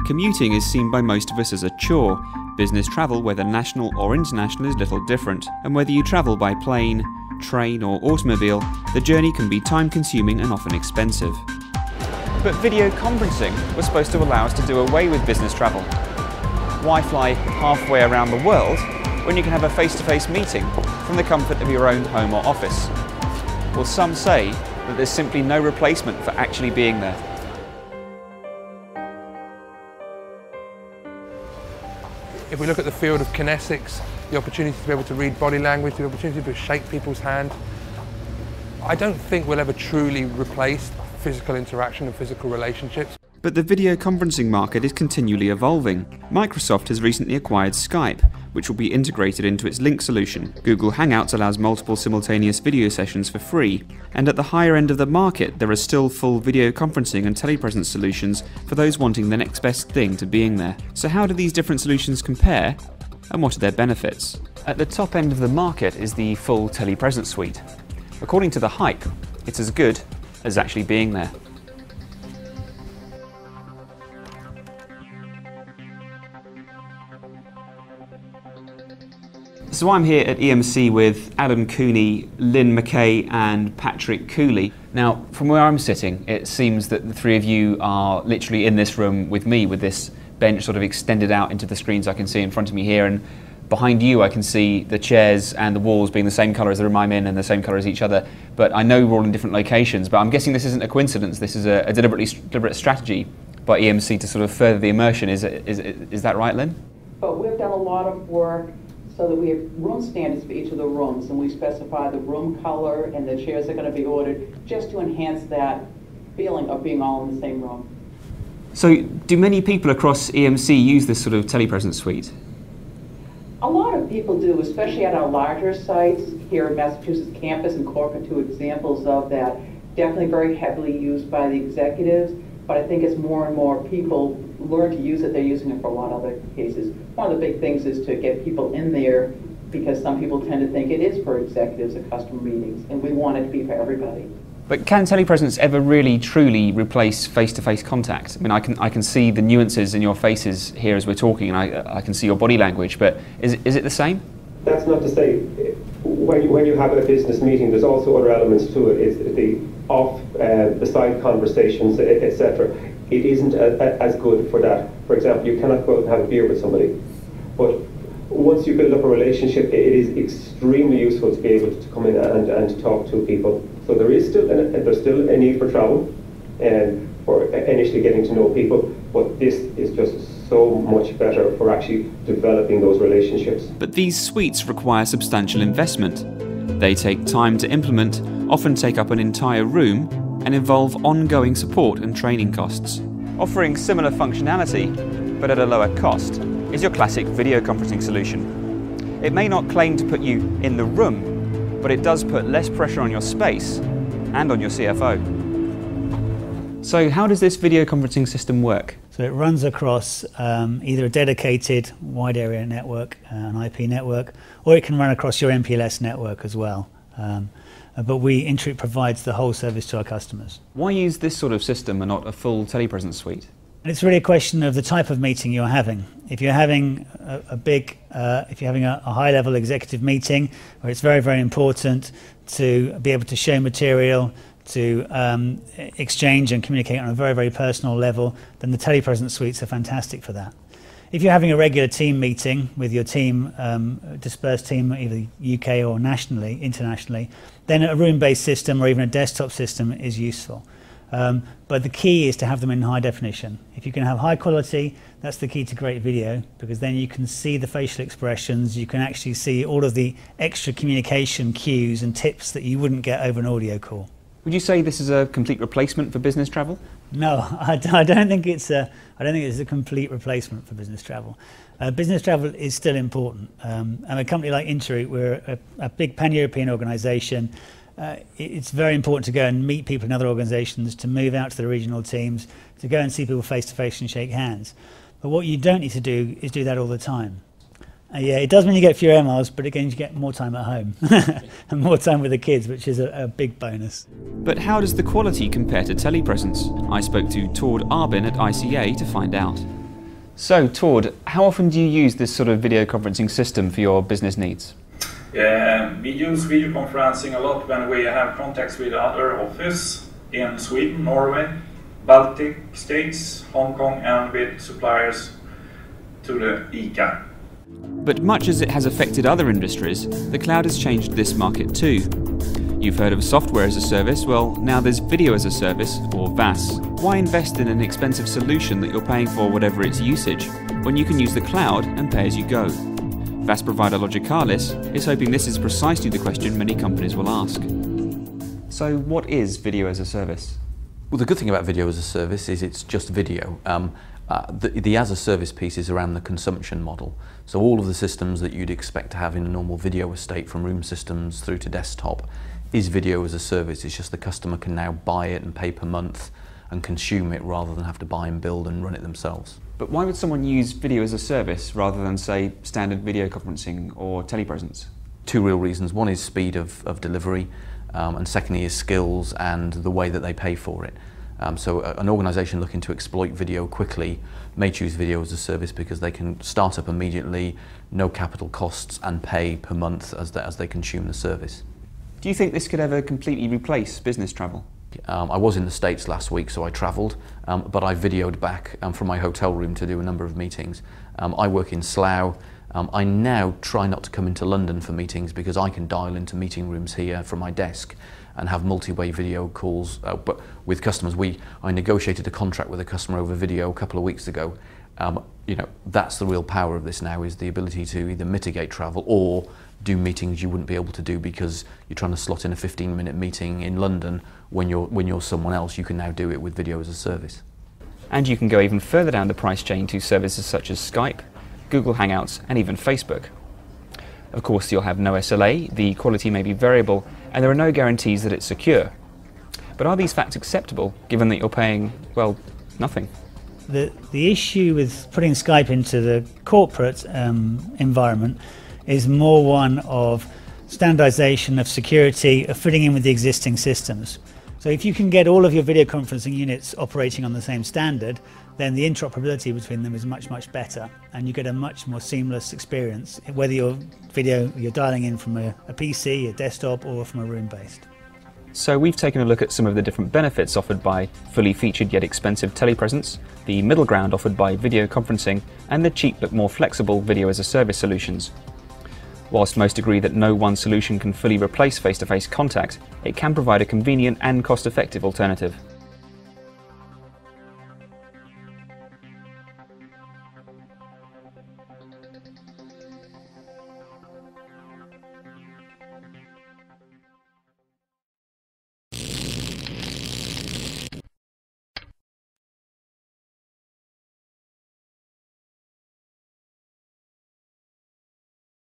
Commuting is seen by most of us as a chore. Business travel, whether national or international, is little different. And whether you travel by plane, train or automobile, the journey can be time-consuming and often expensive. But video conferencing was supposed to allow us to do away with business travel. Why fly halfway around the world when you can have a face-to-face meeting from the comfort of your own home or office? Well, some say that there's simply no replacement for actually being there. If we look at the field of kinesics, the opportunity to be able to read body language, the opportunity to shake people's hand, I don't think we'll ever truly replace physical interaction and physical relationships. But the video conferencing market is continually evolving. Microsoft has recently acquired Skype, which will be integrated into its Link solution. Google Hangouts allows multiple simultaneous video sessions for free. And at the higher end of the market, there are still full video conferencing and telepresence solutions for those wanting the next best thing to being there. So how do these different solutions compare? And what are their benefits? At the top end of the market is the full telepresence suite. According to the hype, it's as good as actually being there. So I'm here at EMC with Adam Cooney, Lynn McKay and Patrick Cooley. Now, from where I'm sitting, it seems that the three of you are literally in this room with me, with this bench sort of extended out into the screens I can see in front of me here, and behind you I can see the chairs and the walls being the same colour as the room I'm in and the same colour as each other. But I know we're all in different locations, but I'm guessing this isn't a coincidence. This is a deliberate strategy by EMC to sort of further the immersion. Is that right, Lynn? But we've done a lot of work so that we have room standards for each of the rooms, and we specify the room color and the chairs are going to be ordered just to enhance that feeling of being all in the same room. So do many people across EMC use this sort of telepresence suite? A lot of people do, especially at our larger sites here at Massachusetts campus and Cork, two examples of that. Definitely very heavily used by the executives, but I think as more and more people learn to use it, they're using it for a lot of other cases. One of the big things is to get people in there, because some people tend to think it is for executives at customer meetings, and we want it to be for everybody. But can telepresence ever really truly replace face-to-face contact? I mean, I can see the nuances in your faces here as we're talking, and I can see your body language, but is it the same? That's not to say, when you have a business meeting, there's also other elements to it. It's the the side conversations, etc. It isn't as good for that. For example, you cannot go out and have a beer with somebody, but once you build up a relationship, it is extremely useful to be able to come in and talk to people. So there's still a need for travel and for initially getting to know people, but this is just so much better for actually developing those relationships. But these suites require substantial investment. They take time to implement, often take up an entire room, and involve ongoing support and training costs. Offering similar functionality, but at a lower cost, is your classic video conferencing solution. It may not claim to put you in the room, but it does put less pressure on your space and on your CFO. So how does this video conferencing system work? So it runs across either a dedicated wide area network, an IP network, or it can run across your MPLS network as well. But Interoute provides the whole service to our customers. Why use this sort of system and not a full telepresence suite? And it's really a question of the type of meeting you're having. If you're having if you're having a high-level executive meeting where it's very, very important to be able to show material, to exchange and communicate on a very, very personal level, then the telepresence suites are fantastic for that. If you're having a regular team meeting with your team, dispersed team, either UK or nationally, internationally, then a room-based system or even a desktop system is useful. But the key is to have them in high definition. If you can have high quality, that's the key to great video, because then you can see the facial expressions, you can actually see all of the extra communication cues and tips that you wouldn't get over an audio call. Would you say this is a complete replacement for business travel? No, I don't think it's a complete replacement for business travel. Business travel is still important. And a company like Interoute, we're a big pan-European organisation. It's very important to go and meet people in other organisations, to move out to the regional teams, to go and see people face to face and shake hands. But what you don't need to do is do that all the time. Yeah, it does mean you get fewer emails, but again, you get more time at home and more time with the kids, which is a big bonus. But how does the quality compare to telepresence? I spoke to Tord Arbin at ICA to find out. So, Tord, how often do you use this sort of video conferencing system for your business needs? We use video conferencing a lot when we have contacts with other offices in Sweden, Norway, Baltic states, Hong Kong, and with suppliers to the ICA. But much as it has affected other industries, the cloud has changed this market too. You've heard of software as a service, well, now there's video as a service, or VAS. Why invest in an expensive solution that you're paying for whatever its usage, when you can use the cloud and pay as you go? VAS provider Logicalis is hoping this is precisely the question many companies will ask. So what is video as a service? Well, the good thing about video as a service is it's just video. The as a service piece is around the consumption model. So all of the systems that you'd expect to have in a normal video estate, from room systems through to desktop, is video as a service. It's just the customer can now buy it and pay per month and consume it rather than have to buy and build and run it themselves. But why would someone use video as a service rather than, say, standard video conferencing or telepresence? Two real reasons. One is speed of delivery, and secondly is skills and the way that they pay for it. So an organisation looking to exploit video quickly may choose video as a service because they can start up immediately, no capital costs, and pay per month as they consume the service. Do you think this could ever completely replace business travel? I was in the States last week, so I travelled, but I videoed back from my hotel room to do a number of meetings. I work in Slough. I now try not to come into London for meetings because I can dial into meeting rooms here from my desk and have multi-way video calls. But with customers, I negotiated a contract with a customer over video a couple of weeks ago. That's the real power of this now, is the ability to either mitigate travel or do meetings you wouldn't be able to do because you're trying to slot in a 15-minute meeting in London when you're someone else. You can now do it with video as a service. And you can go even further down the price chain to services such as Skype, Google Hangouts, and even Facebook. Of course, you'll have no SLA, the quality may be variable, and there are no guarantees that it's secure. But are these facts acceptable, given that you're paying, well, nothing? The issue with putting Skype into the corporate environment is more one of standardization, of security, of fitting in with the existing systems. So if you can get all of your video conferencing units operating on the same standard, then the interoperability between them is much, much better, and you get a much more seamless experience, whether you're dialing in from a PC, a desktop, or from a room-based. So we've taken a look at some of the different benefits offered by fully featured yet expensive telepresence, the middle ground offered by video conferencing, and the cheap but more flexible video as a service solutions. Whilst most agree that no one solution can fully replace face-to-face contact, it can provide a convenient and cost-effective alternative.